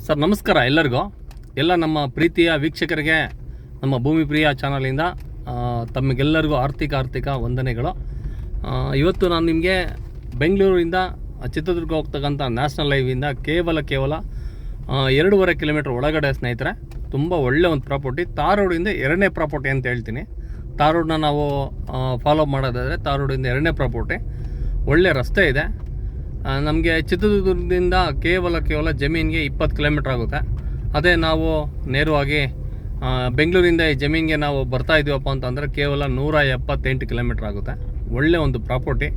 Sir ನಮಸ್ಕಾರ ಎಲ್ಲರಿಗೂ. ಎಲ್ಲ ನಮ್ಮ ಪ್ರೀತಿಯ ವೀಕ್ಷಕರಿಗೆ ನಮ್ಮ ಭೂಮಿ ಪ್ರಿಯ ಚಾನಲಿಂದ ತಮಗೆಲ್ಲರಿಗೂ ಆರ್ಥಿಕ ವಂದನೆಗಳು. ಇವತ್ತು ನಾನು ನಿಮಗೆ ಬೆಂಗಳೂರಿಂದ ಚಿತ್ರದುರ್ಗ ಹೋಗ್ತಕ್ಕಂಥ ನ್ಯಾಷನಲ್ ಹೈವಿಂದ ಕೇವಲ 2.5 ಕಿಲೋಮೀಟ್ರ್ ಒಳಗಡೆ ಸ್ನೇಹಿತರೆ ತುಂಬ ಒಳ್ಳೆ ಒಂದು ಪ್ರಾಪರ್ಟಿ, ತಾರ್ ರೋಡಿಂದ 2ನೇ ಪ್ರಾಪರ್ಟಿ ಅಂತ ಹೇಳ್ತೀನಿ. ತಾರ್ ರೋಡನ್ನ ನಾವು ಫಾಲೋ ಮಾಡೋದಾದರೆ ತಾರ್ ರೋಡಿಂದ 2ನೇ ಪ್ರಾಪರ್ಟಿ, ಒಳ್ಳೆ ರಸ್ತೆ ಇದೆ. ನಮಗೆ ಚಿತ್ರದುರ್ಗದಿಂದ ಕೇವಲ ಜಮೀನಿಗೆ 20 ಕಿಲೋಮೀಟ್ರ್ ಆಗುತ್ತೆ. ಅದೇ ನಾವು ನೇರವಾಗಿ ಬೆಂಗಳೂರಿಂದ ಈ ಜಮೀನಿಗೆ ನಾವು ಬರ್ತಾ ಇದ್ದೀವಪ್ಪ ಅಂತಂದರೆ ಕೇವಲ 178 ಕಿಲೋಮೀಟ್ರ್ ಆಗುತ್ತೆ. ಒಳ್ಳೆ ಒಂದು ಪ್ರಾಪರ್ಟಿ.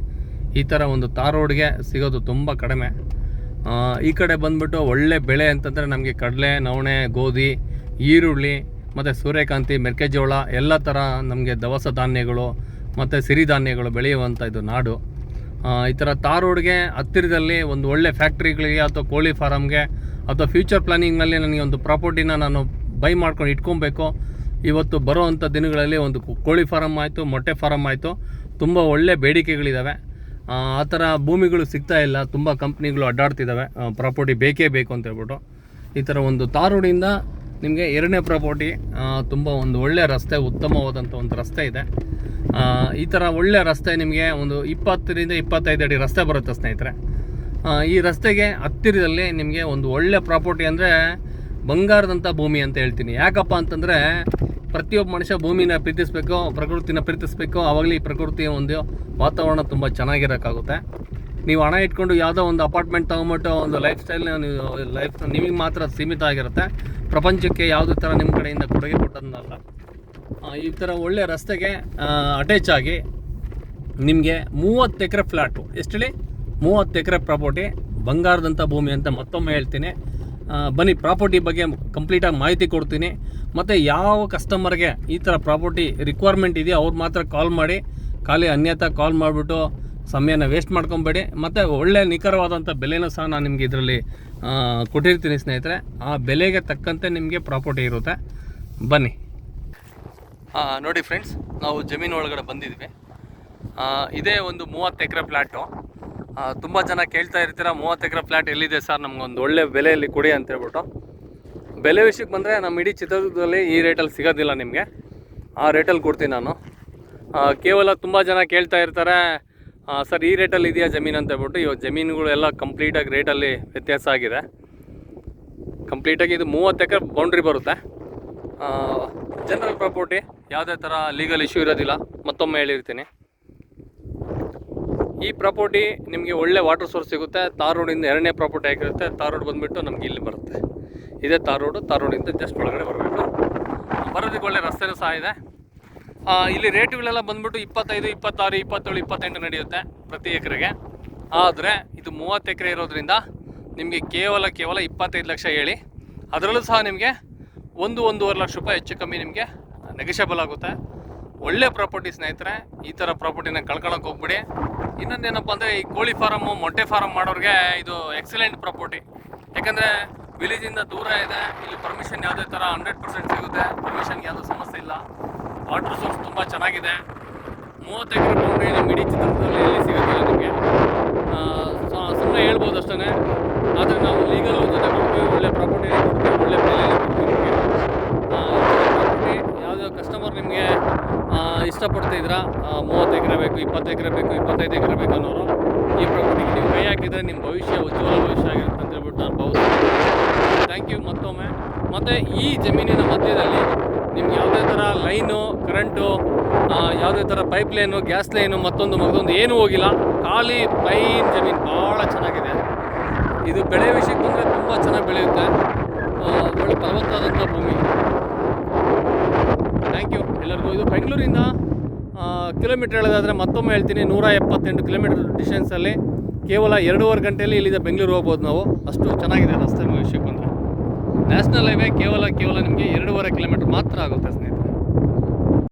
ಈ ಥರ ಒಂದು ತಾರ್ ರೋಡ್ಗೆ ಸಿಗೋದು ತುಂಬ ಕಡಿಮೆ. ಈ ಕಡೆ ಬಂದುಬಿಟ್ಟು ಒಳ್ಳೆ ಬೆಳೆ ಅಂತಂದರೆ ನಮಗೆ ಕಡಲೆ, ನವಣೆ, ಗೋಧಿ, ಈರುಳ್ಳಿ ಮತ್ತು ಸೂರ್ಯಕಾಂತಿ, ಮೆಕ್ಕೆಜೋಳ ಎಲ್ಲ ಥರ ನಮಗೆ ದವಸ ಧಾನ್ಯಗಳು ಮತ್ತು ಸಿರಿಧಾನ್ಯಗಳು ಬೆಳೆಯುವಂಥ ಇದು ನಾಡು. ಈ ಥರ ತಾರ್ ರೋಡ್ಗೆ ಹತ್ತಿರದಲ್ಲಿ ಒಂದು ಒಳ್ಳೆ ಫ್ಯಾಕ್ಟ್ರಿಗಳಿಗೆ ಅಥವಾ ಕೋಳಿ ಫಾರಮ್ಗೆ ಅಥವಾ ಫ್ಯೂಚರ್ ಪ್ಲಾನಿಂಗ್ನಲ್ಲಿ ನನಗೆ ಒಂದು ಪ್ರಾಪರ್ಟಿನ ನಾನು ಬೈ ಮಾಡ್ಕೊಂಡು ಇಟ್ಕೊಬೇಕು. ಇವತ್ತು ಬರೋ ಅಂಥ ದಿನಗಳಲ್ಲಿ ಒಂದು ಕೋಳಿ ಫಾರಮ್ ಆಯಿತು, ಮೊಟ್ಟೆ ಫಾರಮ್ ಆಯಿತು, ತುಂಬ ಒಳ್ಳೆ ಬೇಡಿಕೆಗಳಿದ್ದಾವೆ. ಆ ಥರ ಭೂಮಿಗಳು ಸಿಗ್ತಾ ಇಲ್ಲ, ತುಂಬ ಕಂಪ್ನಿಗಳು ಅಡ್ಡಾಡ್ತಿದ್ದಾವೆ, ಪ್ರಾಪರ್ಟಿ ಬೇಕೇ ಬೇಕು ಅಂತ ಹೇಳ್ಬಿಟ್ಟು. ಈ ಥರ ಒಂದು ತಾರ್ ರೋಡಿಂದ ನಿಮಗೆ 2ನೇ ಪ್ರಾಪರ್ಟಿ, ತುಂಬ ಒಂದು ಒಳ್ಳೆ ರಸ್ತೆ, ಉತ್ತಮವಾದಂಥ ಒಂದು ರಸ್ತೆ ಇದೆ. ಈ ಥರ ಒಳ್ಳೆ ರಸ್ತೆ ನಿಮಗೆ ಒಂದು 20ರಿಂದ 25 ಅಡಿ ರಸ್ತೆ ಬರುತ್ತೆ ಸ್ನೇಹಿತರೆ. ಈ ರಸ್ತೆಗೆ ಹತ್ತಿರದಲ್ಲಿ ನಿಮಗೆ ಒಂದು ಒಳ್ಳೆ ಪ್ರಾಪರ್ಟಿ ಅಂದರೆ ಬಂಗಾರದಂಥ ಭೂಮಿ ಅಂತ ಹೇಳ್ತೀನಿ. ಯಾಕಪ್ಪ ಅಂತಂದರೆ ಪ್ರತಿಯೊಬ್ಬ ಮನುಷ್ಯ ಭೂಮಿನ ಪ್ರೀತಿಸಬೇಕು, ಪ್ರಕೃತಿನ ಪ್ರೀತಿಸಬೇಕು. ಆವಾಗಲೇ ಈ ಪ್ರಕೃತಿಯ ಒಂದು ವಾತಾವರಣ ತುಂಬ ಚೆನ್ನಾಗಿರೋಕ್ಕಾಗುತ್ತೆ. ನೀವು ಹಣ ಇಟ್ಕೊಂಡು ಯಾವುದೋ ಒಂದು ಅಪಾರ್ಟ್ಮೆಂಟ್ ತೊಗೊಂಬಿಟ್ಟು ಒಂದು ಲೈಫ್ ಸ್ಟೈಲ್ನ ನಿಮಗೆ ಮಾತ್ರ ಸೀಮಿತ ಆಗಿರುತ್ತೆ. ಪ್ರಪಂಚಕ್ಕೆ ಯಾವುದೇ ಥರ ನಿಮ್ಮ ಕಡೆಯಿಂದ ಕೊಡುಗೆ ಕೊಟ್ಟದನ್ನಲ್ಲ. ಈ ಥರ ಒಳ್ಳೆ ರಸ್ತೆಗೆ ಅಟ್ಯಾಚ್ ಆಗಿ ನಿಮಗೆ 30 ಎಕರೆ ಫ್ಲ್ಯಾಟು, ಎಷ್ಟು ಹೇಳಿ 30 ಎಕರೆ ಪ್ರಾಪರ್ಟಿ, ಬಂಗಾರದಂಥ ಭೂಮಿ ಅಂತ ಮತ್ತೊಮ್ಮೆ ಹೇಳ್ತೀನಿ. ಬನ್ನಿ, ಪ್ರಾಪರ್ಟಿ ಬಗ್ಗೆ ಕಂಪ್ಲೀಟಾಗಿ ಮಾಹಿತಿ ಕೊಡ್ತೀನಿ. ಮತ್ತು ಯಾವ ಕಸ್ಟಮರ್ಗೆ ಈ ಥರ ಪ್ರಾಪರ್ಟಿ ರಿಕ್ವೈರ್ಮೆಂಟ್ ಇದೆಯೋ ಅವ್ರು ಮಾತ್ರ ಕಾಲ್ ಮಾಡಿ, ಖಾಲಿ ಅನ್ಯತಾ ಕಾಲ್ ಮಾಡಿಬಿಟ್ಟು ಸಮಯನ ವೇಸ್ಟ್ ಮಾಡ್ಕೊಬೇಡಿ. ಮತ್ತು ಒಳ್ಳೆ ನಿಖರವಾದಂಥ ಬೆಲೆನೂ ಸಹ ನಾನು ನಿಮಗೆ ಇದರಲ್ಲಿ ಕೊಟ್ಟಿರ್ತೀನಿ ಸ್ನೇಹಿತರೆ. ಆ ಬೆಲೆಗೆ ತಕ್ಕಂತೆ ನಿಮಗೆ ಪ್ರಾಪರ್ಟಿ ಇರುತ್ತೆ. ಬನ್ನಿ. ನೋಡಿ ಫ್ರೆಂಡ್ಸ್, ನಾವು ಜಮೀನು ಒಳಗಡೆ ಬಂದಿದ್ವಿ. ಇದೇ ಒಂದು 30 ಎಕರೆ ಫ್ಲ್ಯಾಟು. ತುಂಬ ಜನ ಕೇಳ್ತಾ ಇರ್ತೀರ, 30 ಎಕರೆ ಫ್ಲ್ಯಾಟ್ ಎಲ್ಲಿದೆ ಸರ್, ನಮಗೊಂದು ಒಳ್ಳೆ ಬೆಲೆಯಲ್ಲಿ ಕೊಡಿ ಅಂತ ಹೇಳ್ಬಿಟ್ಟು. ಬೆಲೆ ವಿಷಯಕ್ಕೆ ಬಂದರೆ ನಮ್ಮ ಇಡೀ ಚಿತ್ರದುರ್ಗದಲ್ಲಿ ಈ ರೇಟಲ್ಲಿ ಸಿಗೋದಿಲ್ಲ ನಿಮಗೆ. ಆ ರೇಟಲ್ಲಿ ಕೊಡ್ತೀನಿ ನಾನು. ಕೇವಲ ತುಂಬ ಜನ ಕೇಳ್ತಾ ಇರ್ತಾರೆ, ಸರ್ ಈ ರೇಟಲ್ಲಿ ಇದೆಯಾ ಜಮೀನು ಅಂತ ಹೇಳ್ಬಿಟ್ಟು. ಇವಾಗ ಜಮೀನುಗಳು ಎಲ್ಲ ಕಂಪ್ಲೀಟಾಗಿ ರೇಟಲ್ಲಿ ವ್ಯತ್ಯಾಸ ಆಗಿದೆ. ಕಂಪ್ಲೀಟಾಗಿ ಇದು 30 ಎಕರೆ ಬೌಂಡ್ರಿ ಬರುತ್ತೆ. ಜನರಲ್ ಪ್ರಾಪರ್ಟಿ, ಯಾವುದೇ ಥರ ಲೀಗಲ್ ಇಶ್ಯೂ ಇರೋದಿಲ್ಲ, ಮತ್ತೊಮ್ಮೆ ಹೇಳಿರ್ತೀನಿ. ಈ ಪ್ರಾಪರ್ಟಿ ನಿಮಗೆ ಒಳ್ಳೆ ವಾಟರ್ ಸೋರ್ಸ್ ಸಿಗುತ್ತೆ. ತಾರ್ ರೋಡಿಂದ 2ನೇ ಪ್ರಾಪರ್ಟಿ ಆಗಿರುತ್ತೆ. ತಾರ್ ರೋಡ್ ಬಂದುಬಿಟ್ಟು ನಮಗೆ ಇಲ್ಲಿ ಬರುತ್ತೆ. ಇದೇ ತಾರ್ ರೋಡಿಂದ ಜಸ್ಟ್ ಒಳಗಡೆ ಬರಬೇಕು. ಬರೋದಕ್ಕೆ ಒಳ್ಳೆ ರಸ್ತೆನೂ ಸಹ ಇದೆ. ಇಲ್ಲಿ ರೇಟುಗಳೆಲ್ಲ ಬಂದುಬಿಟ್ಟು 25, 26, 27, 28 ನಡೆಯುತ್ತೆ ಪ್ರತಿ ಎಕರೆಗೆ. ಆದರೆ ಇದು 30 ಎಕರೆ ಇರೋದ್ರಿಂದ ನಿಮಗೆ ಕೇವಲ 25 ಲಕ್ಷ ಹೇಳಿ, ಅದರಲ್ಲೂ ಸಹ ನಿಮಗೆ 1-1.5 ಲಕ್ಷ ರೂಪಾಯಿ ಹೆಚ್ಚು ಕಮ್ಮಿ ನಿಮಗೆ ನೆಗೋಷಿಯಬಲ್ ಆಗುತ್ತೆ. ಒಳ್ಳೆ ಪ್ರಾಪರ್ಟಿ ಸ್ನೇಹಿತರೆ. ಈ ಥರ ಪ್ರಾಪರ್ಟಿನ ಕಳ್ಕೊಳ್ಳೋಕೆ ಹೋಗ್ಬಿಡಿ. ಇನ್ನೊಂದೇನಪ್ಪ ಅಂದರೆ ಈ ಕೋಳಿ ಫಾರಮ್ಮು, ಮೊಟ್ಟೆ ಫಾರಮ್ ಮಾಡೋರಿಗೆ ಇದು ಎಕ್ಸಲೆಂಟ್ ಪ್ರಾಪರ್ಟಿ. ಯಾಕಂದರೆ ವಿಲೇಜಿಂದ ದೂರ ಇದೆ. ಇಲ್ಲಿ ಪರ್ಮಿಷನ್ ಯಾವುದೇ ಥರ 100% ಸಿಗುತ್ತೆ. ಪರ್ಮಿಷನ್ಗೆ ಯಾವುದೂ ಸಮಸ್ಯೆ ಇಲ್ಲ. ವಾಟರ್ ಸೋರ್ಸ್ ತುಂಬ ಚೆನ್ನಾಗಿದೆ. 30 ಎಕರೆ ಬೌಂಡ್ರಿ ನಮ್ಮ ಇಡೀ ಚಿತ್ರದುರ್ಗದಲ್ಲಿ ಎಲ್ಲಿ ಸಿಗೋದಿಲ್ಲ ನಿಮಗೆ. ಸುಮ್ಮನೆ ಹೇಳ್ಬೋದು ಅಷ್ಟೇ. ಆದರೆ ನಾವು ಲೀಗಲ್ ಜೊತೆ ಕೊಡ್ತೀವಿ, ಒಳ್ಳೆ ಪ್ರಾಪರ್ಟಿ ಕೊಡ್ತೀವಿ, ಒಳ್ಳೆ ಬೆಲೆಯಲ್ಲಿ ಕೊಡ್ತೀವಿ ನಿಮಗೆ. ಪ್ರಾಪರ್ಟಿ ಯಾವುದೇ ಕಸ್ಟಮರ್ ನಿಮಗೆ ಇಷ್ಟಪಡ್ತಿದ್ದೀರಾ, 30 ಎಕರೆ ಬೇಕು, 20 ಎಕರೆ ಬೇಕು, 25 ಎಕರೆ ಬೇಕು ಅನ್ನೋರು ಈ ಪ್ರಾಪರ್ಟಿಗೆ ನೀವು ಕೈ ಹಾಕಿದರೆ ನಿಮ್ಮ ಭವಿಷ್ಯ ಉಜ್ವಲ ಭವಿಷ್ಯ ಆಗಿರುತ್ತೆ ಅಂತ ಹೇಳ್ಬಿಟ್ಟು ನಾನು ಭಾವಿಸ್ತೀನಿ. ಥ್ಯಾಂಕ್ ಯು ಮತ್ತೊಮ್ಮೆ. ಮತ್ತು ಈ ಜಮೀನಿನ ಮಧ್ಯದಲ್ಲಿ ನಿಮ್ಗೆ ಯಾವುದೇ ಥರ ಲೈನು, ಕರೆಂಟು, ಯಾವುದೇ ಥರ ಪೈಪ್ ಲೈನು, ಗ್ಯಾಸ್ ಲೈನು, ಮತ್ತೊಂದು ಏನೂ ಹೋಗಿಲ್ಲ. ಖಾಲಿ ಪ್ಲೈನ್ ಜಮೀನು, ಭಾಳ ಚೆನ್ನಾಗಿದೆ. ಇದು ಬೆಳೆ ವಿಷಯಕ್ಕೆ ಬಂದರೆ ತುಂಬ ಚೆನ್ನಾಗಿ ಬೆಳೆಯುತ್ತೆ. ಒಳ್ಳೆ ಫಲವತ್ತಾದಂಥ ಭೂಮಿ. ಥ್ಯಾಂಕ್ ಯು ಎಲ್ಲರಿಗೂ. ಇದು ಬೆಂಗಳೂರಿಂದ ಕಿಲೋಮೀಟ್ರ್ ಹೇಳೋದಾದರೆ ಮತ್ತೊಮ್ಮೆ ಹೇಳ್ತೀನಿ, 178 ಕಿಲೋಮೀಟ್ರ್ ಡಿಸ್ಟೆನ್ಸಲ್ಲಿ ಕೇವಲ 2.5 ಗಂಟೆಯಲ್ಲಿ ಇಲ್ಲಿಂದ ಬೆಂಗಳೂರು ಹೋಗ್ಬೋದು ನಾವು. ಅಷ್ಟು ಚೆನ್ನಾಗಿದೆ ರಸ್ತೆ ವಿಷಯಕ್ಕೆ ಬಂದರೆ. ನ್ಯಾಷನಲ್ ಹೈವೇ ಕೇವಲ ನಿಮಗೆ 2.5 ಕಿಲೋಮೀಟ್ರ್ ಮಾತ್ರ ಆಗುತ್ತೆ ಸ್ನೇಹಿತರೆ.